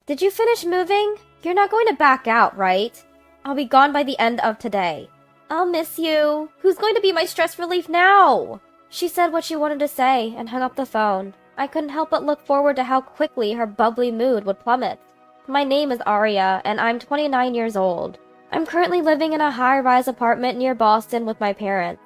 Did you finish moving? You're not going to back out, right? I'll be gone by the end of today. I'll miss you. Who's going to be my stress relief now? She said what she wanted to say and hung up the phone. I couldn't help but look forward to how quickly her bubbly mood would plummet. My name is Aria, and I'm 29 years old. I'm currently living in a high-rise apartment near Boston with my parents.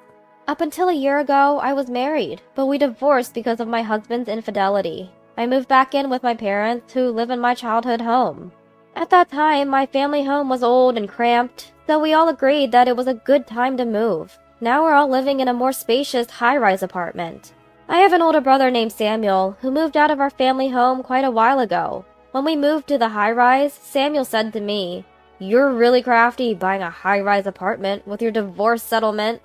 Up until a year ago, I was married, but we divorced because of my husband's infidelity. I moved back in with my parents, who live in my childhood home. At that time, my family home was old and cramped, so we all agreed that it was a good time to move. Now we're all living in a more spacious high-rise apartment. I have an older brother named Samuel, who moved out of our family home quite a while ago. When we moved to the high-rise, Samuel said to me, "You're really crafty buying a high-rise apartment with your divorce settlement."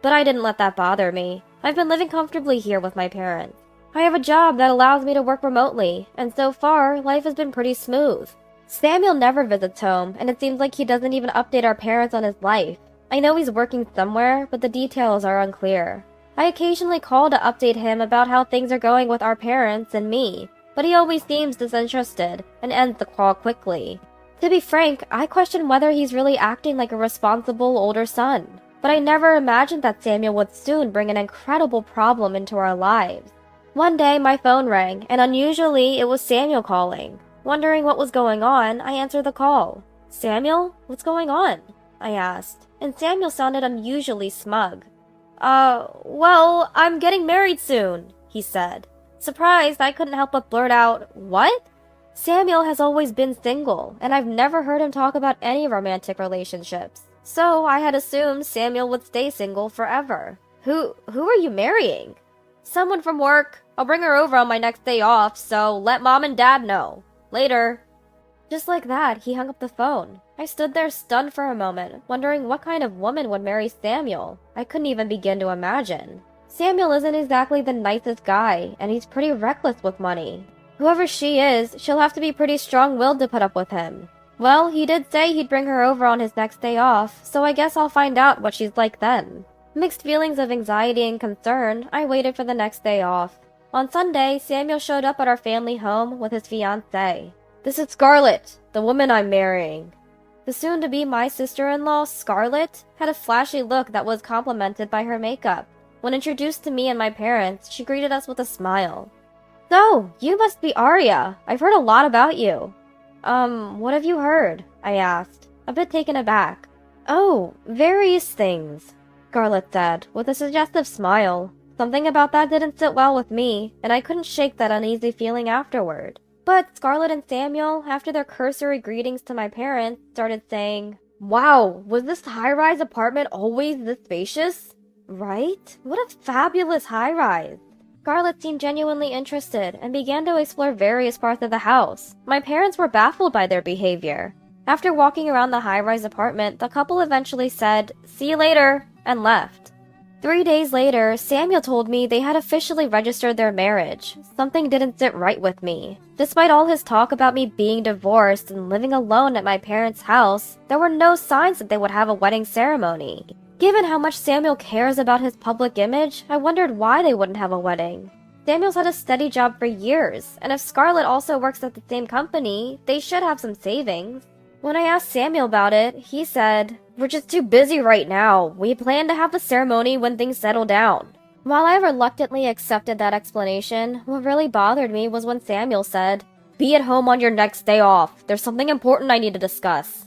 But I didn't let that bother me. I've been living comfortably here with my parents. I have a job that allows me to work remotely, and so far, life has been pretty smooth. Samuel never visits home, and it seems like he doesn't even update our parents on his life. I know he's working somewhere, but the details are unclear. I occasionally call to update him about how things are going with our parents and me, but he always seems disinterested and ends the call quickly. To be frank, I question whether he's really acting like a responsible older son. But I never imagined that Samuel would soon bring an incredible problem into our lives. One day, my phone rang, and unusually, it was Samuel calling. Wondering what was going on, I answered the call. "Samuel, what's going on?" I asked, and Samuel sounded unusually smug. Well, I'm getting married soon," he said. Surprised, I couldn't help but blurt out, "What?" Samuel has always been single, and I've never heard him talk about any romantic relationships. So I had assumed Samuel would stay single forever. Who are you marrying?" "Someone from work. I'll bring her over on my next day off, so let mom and dad know. Later." Just like that, he hung up the phone. I stood there stunned for a moment, wondering what kind of woman would marry Samuel. I couldn't even begin to imagine. Samuel isn't exactly the nicest guy, and he's pretty reckless with money. Whoever she is, she'll have to be pretty strong-willed to put up with him. Well, he did say he'd bring her over on his next day off, so I guess I'll find out what she's like then. Mixed feelings of anxiety and concern, I waited for the next day off. On Sunday, Samuel showed up at our family home with his fiancée. "This is Scarlett, the woman I'm marrying." The soon-to-be my sister-in-law, Scarlett, had a flashy look that was complemented by her makeup. When introduced to me and my parents, she greeted us with a smile. "So, you must be Aria. I've heard a lot about you." What have you heard?" I asked, a bit taken aback. "Oh, various things," Scarlett said, with a suggestive smile. Something about that didn't sit well with me, and I couldn't shake that uneasy feeling afterward. But Scarlett and Samuel, after their cursory greetings to my parents, started saying, "Wow, was this high-rise apartment always this spacious?" "Right? What a fabulous high-rise." Scarlett seemed genuinely interested and began to explore various parts of the house. My parents were baffled by their behavior. After walking around the high-rise apartment, the couple eventually said, "See you later," and left. 3 days later, Samuel told me they had officially registered their marriage. Something didn't sit right with me. Despite all his talk about me being divorced and living alone at my parents' house, there were no signs that they would have a wedding ceremony. Given how much Samuel cares about his public image, I wondered why they wouldn't have a wedding. Samuel's had a steady job for years, and if Scarlett also works at the same company, they should have some savings. When I asked Samuel about it, he said, "We're just too busy right now. We plan to have the ceremony when things settle down." While I reluctantly accepted that explanation, what really bothered me was when Samuel said, "Be at home on your next day off. There's something important I need to discuss."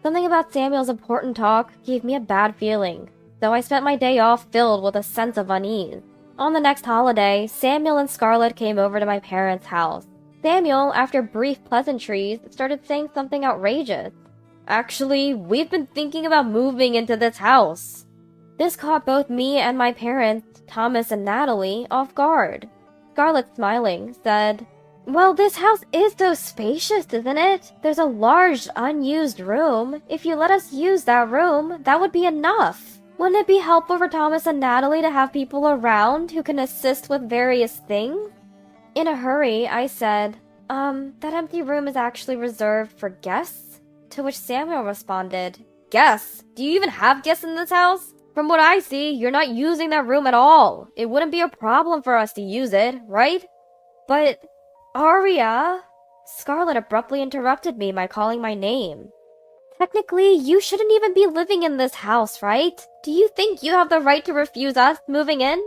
Something about Samuel's important talk gave me a bad feeling, so I spent my day off filled with a sense of unease. On the next holiday, Samuel and Scarlett came over to my parents' house. Samuel, after brief pleasantries, started saying something outrageous. "Actually, we've been thinking about moving into this house." This caught both me and my parents, Thomas and Natalie, off guard. Scarlett, smiling, said, "Well, this house is so spacious, isn't it? There's a large, unused room. If you let us use that room, that would be enough. Wouldn't it be helpful for Thomas and Natalie to have people around who can assist with various things?" In a hurry, I said, that empty room is actually reserved for guests?" To which Samuel responded, "Guests? Do you even have guests in this house? From what I see, you're not using that room at all. It wouldn't be a problem for us to use it, right?" "But, Aria," Scarlett abruptly interrupted me by calling my name. Technically, you shouldn't even be living in this house, right? Do you think you have the right to refuse us moving in?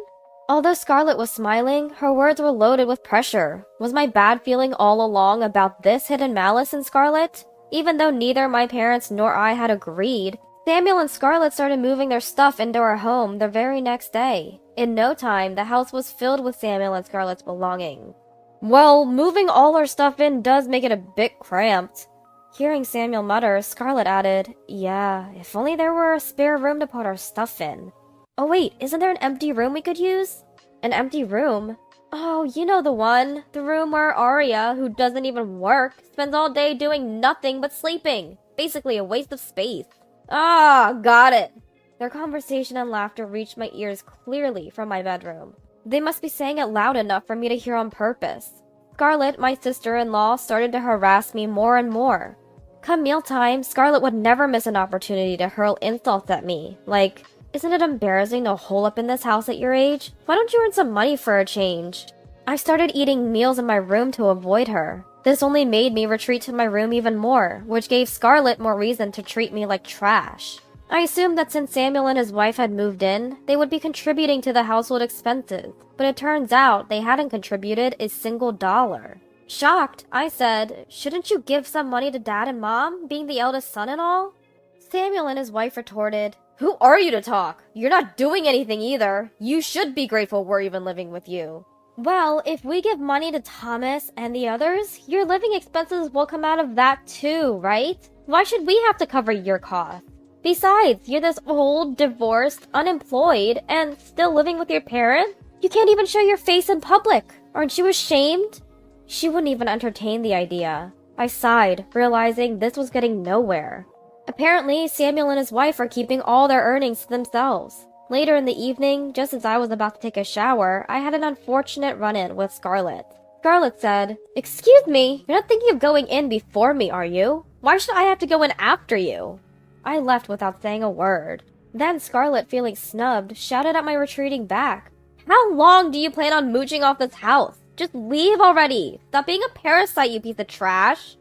Although Scarlett was smiling, her words were loaded with pressure. Was my bad feeling all along about this hidden malice in Scarlett? Even though neither my parents nor I had agreed, Samuel and Scarlett started moving their stuff into our home the very next day. In no time, the house was filled with Samuel and Scarlett's belongings. Well, moving all our stuff in does make it a bit cramped. Hearing Samuel mutter, Scarlett added, "Yeah, if only there were a spare room to put our stuff in." Oh wait, isn't there an empty room we could use? An empty room? Oh, you know the one. The room where Arya, who doesn't even work, spends all day doing nothing but sleeping. Basically a waste of space. Ah, got it. Their conversation and laughter reached my ears clearly from my bedroom. They must be saying it loud enough for me to hear on purpose. Scarlett, my sister-in-law, started to harass me more and more. Come mealtime, Scarlett would never miss an opportunity to hurl insults at me, like, "Isn't it embarrassing to hole up in this house at your age? Why don't you earn some money for a change?" I started eating meals in my room to avoid her. This only made me retreat to my room even more, which gave Scarlett more reason to treat me like trash. I assumed that since Samuel and his wife had moved in, they would be contributing to the household expenses, but it turns out they hadn't contributed a single dollar. Shocked, I said, "Shouldn't you give some money to Dad and Mom, being the eldest son and all?" Samuel and his wife retorted, "Who are you to talk? You're not doing anything either. You should be grateful we're even living with you." Well, if we give money to Thomas and the others, your living expenses will come out of that too, right? Why should we have to cover your costs? Besides, you're this old, divorced, unemployed, and still living with your parents? You can't even show your face in public. Aren't you ashamed? She wouldn't even entertain the idea. I sighed, realizing this was getting nowhere. Apparently, Samuel and his wife are keeping all their earnings to themselves. Later in the evening, just as I was about to take a shower, I had an unfortunate run-in with Scarlett. Scarlett said, "Excuse me, you're not thinking of going in before me, are you? Why should I have to go in after you?" I left without saying a word. Then Scarlett, feeling snubbed, shouted at my retreating back, "How long do you plan on mooching off this house? Just leave already! Stop being a parasite, you piece of trash!"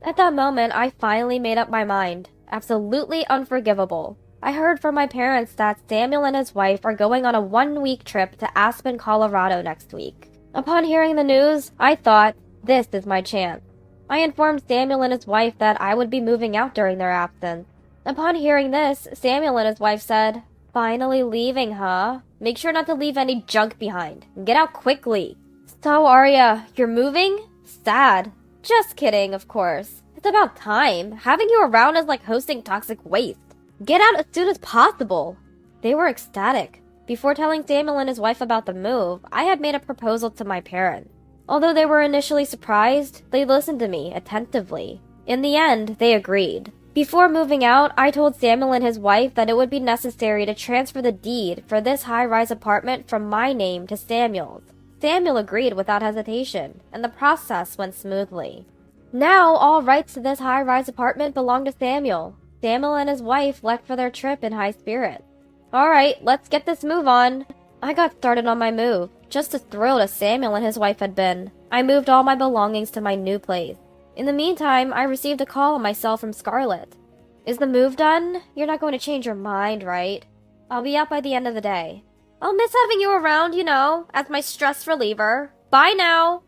At that moment, I finally made up my mind. Absolutely unforgivable. I heard from my parents that Samuel and his wife are going on a 1-week trip to Aspen, Colorado next week. Upon hearing the news, I thought, this is my chance. I informed Samuel and his wife that I would be moving out during their absence. Upon hearing this, Samuel and his wife said, "Finally leaving, huh? Make sure not to leave any junk behind. Get out quickly." "So, Arya, you're moving? Sad." "Just kidding, of course. It's about time. Having you around is like hosting toxic waste. Get out as soon as possible." They were ecstatic. Before telling Samuel and his wife about the move, I had made a proposal to my parents. Although they were initially surprised, they listened to me attentively. In the end, they agreed. Before moving out, I told Samuel and his wife that it would be necessary to transfer the deed for this high-rise apartment from my name to Samuel's. Samuel agreed without hesitation, and the process went smoothly. Now, all rights to this high-rise apartment belong to Samuel. Samuel and his wife left for their trip in high spirits. Alright, let's get this move on. I got started on my move, just as thrilled as Samuel and his wife had been. I moved all my belongings to my new place. In the meantime, I received a call on my cell from Scarlett. "Is the move done? You're not going to change your mind, right? I'll be out by the end of the day. I'll miss having you around, you know, as my stress reliever. Bye now."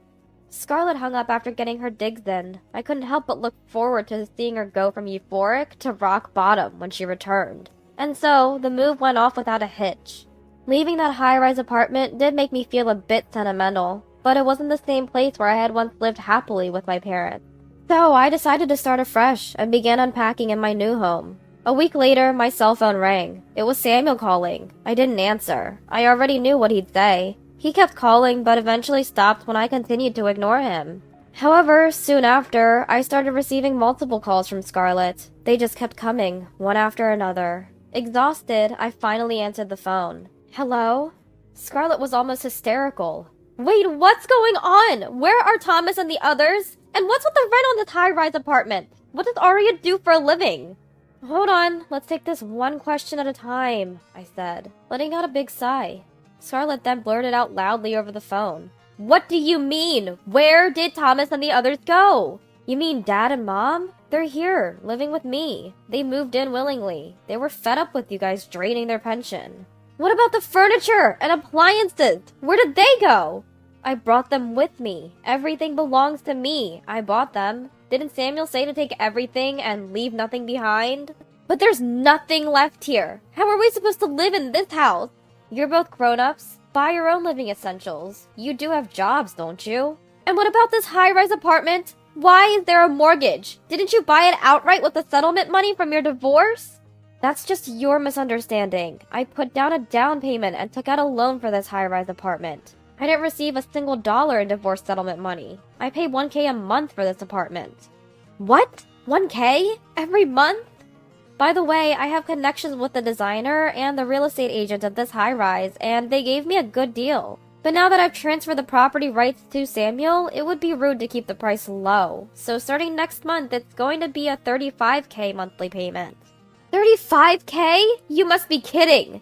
Scarlett hung up after getting her digs in. I couldn't help but look forward to seeing her go from euphoric to rock bottom when she returned. And so, the move went off without a hitch. Leaving that high-rise apartment did make me feel a bit sentimental, but it wasn't the same place where I had once lived happily with my parents. So I decided to start afresh and began unpacking in my new home. A week later, my cell phone rang. It was Samuel calling. I didn't answer. I already knew what he'd say. He kept calling, but eventually stopped when I continued to ignore him. However, soon after, I started receiving multiple calls from Scarlett. They just kept coming, one after another. Exhausted, I finally answered the phone. "Hello?" Scarlett was almost hysterical. "Wait, what's going on? Where are Thomas and the others? And what's with the rent on this high-rise apartment? What does Arya do for a living?" "Hold on, let's take this one question at a time," I said, letting out a big sigh. Scarlett then blurted out loudly over the phone, What do you mean? Where did Thomas and the others go? You mean Dad and Mom? They're here, living with me. They moved in willingly. They were fed up with you guys draining their pension. What about the furniture and appliances? Where did they go? I brought them with me. Everything belongs to me. I bought them. Didn't Samuel say to take everything and leave nothing behind? But there's nothing left here. How are we supposed to live in this house? You're both grown-ups. Buy your own living essentials. You do have jobs, don't you? And what about this high-rise apartment? Why is there a mortgage? Didn't you buy it outright with the settlement money from your divorce? That's just your misunderstanding. I put down a down payment and took out a loan for this high-rise apartment. I didn't receive a single dollar in divorce settlement money. I pay $1,000 a month for this apartment. What? $1,000? Every month? By the way, I have connections with the designer and the real estate agent at this high-rise, and they gave me a good deal. But now that I've transferred the property rights to Samuel, it would be rude to keep the price low. So starting next month, it's going to be a $35,000 monthly payment. $35,000? You must be kidding!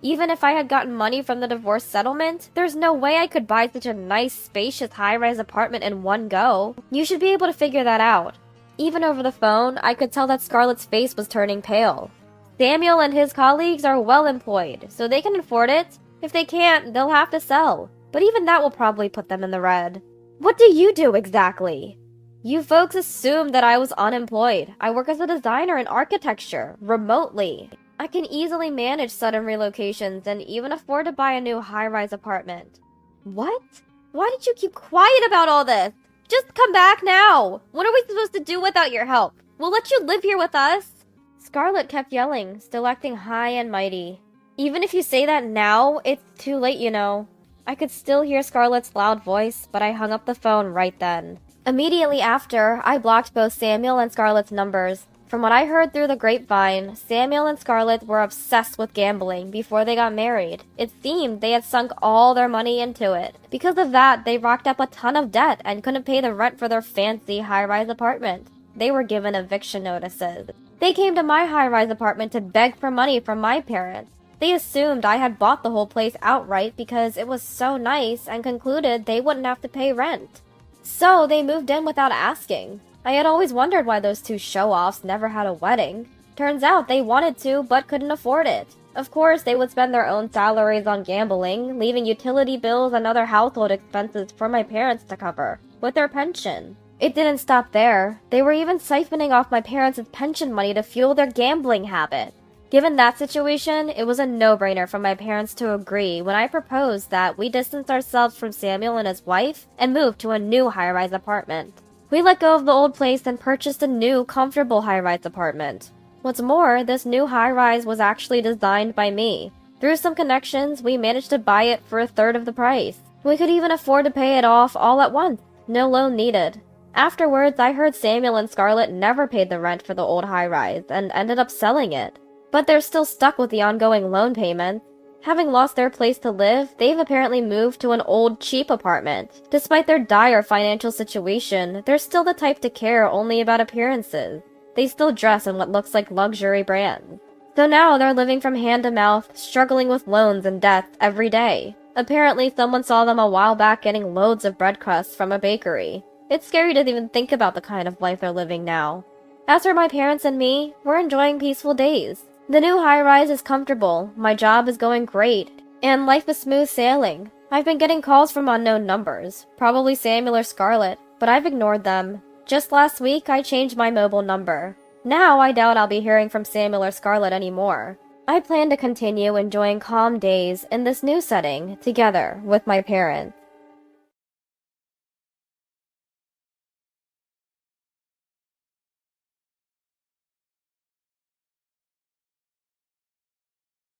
Even if I had gotten money from the divorce settlement, there's no way I could buy such a nice, spacious, high-rise apartment in one go. You should be able to figure that out. Even over the phone, I could tell that Scarlett's face was turning pale. Samuel and his colleagues are well employed, so they can afford it. If they can't, they'll have to sell. But even that will probably put them in the red. What do you do exactly? You folks assumed that I was unemployed. I work as a designer in architecture, remotely. I can easily manage sudden relocations and even afford to buy a new high-rise apartment. What? Why did you keep quiet about all this? Just come back now! What are we supposed to do without your help? We'll let you live here with us! Scarlett kept yelling, still acting high and mighty. Even if you say that now, it's too late, you know. I could still hear Scarlett's loud voice, but I hung up the phone right then. Immediately after, I blocked both Samuel and Scarlett's numbers. From what I heard through the grapevine, Samuel and Scarlett were obsessed with gambling before they got married. It seemed they had sunk all their money into it. Because of that, they racked up a ton of debt and couldn't pay the rent for their fancy high-rise apartment. They were given eviction notices. They came to my high-rise apartment to beg for money from my parents. They assumed I had bought the whole place outright because it was so nice and concluded they wouldn't have to pay rent. So they moved in without asking. I had always wondered why those two show-offs never had a wedding. Turns out they wanted to, but couldn't afford it. Of course, they would spend their own salaries on gambling, leaving utility bills and other household expenses for my parents to cover, with their pension. It didn't stop there. They were even siphoning off my parents' pension money to fuel their gambling habit. Given that situation, it was a no-brainer for my parents to agree when I proposed that we distance ourselves from Samuel and his wife and move to a new high-rise apartment. We let go of the old place and purchased a new, comfortable high-rise apartment. What's more, this new high-rise was actually designed by me. Through some connections, we managed to buy it for a third of the price. We could even afford to pay it off all at once. No loan needed. Afterwards, I heard Samuel and Scarlett never paid the rent for the old high-rise and ended up selling it. But they're still stuck with the ongoing loan payments. Having lost their place to live, they've apparently moved to an old, cheap apartment. Despite their dire financial situation, they're still the type to care only about appearances. They still dress in what looks like luxury brands. So now they're living from hand to mouth, struggling with loans and debts every day. Apparently someone saw them a while back getting loads of bread crusts from a bakery. It's scary to even think about the kind of life they're living now. As for my parents and me, we're enjoying peaceful days. The new high-rise is comfortable, my job is going great, and life is smooth sailing. I've been getting calls from unknown numbers, probably Samuel or Scarlett, but I've ignored them. Just last week, I changed my mobile number. Now, I doubt I'll be hearing from Samuel or Scarlett anymore. I plan to continue enjoying calm days in this new setting, together with my parents.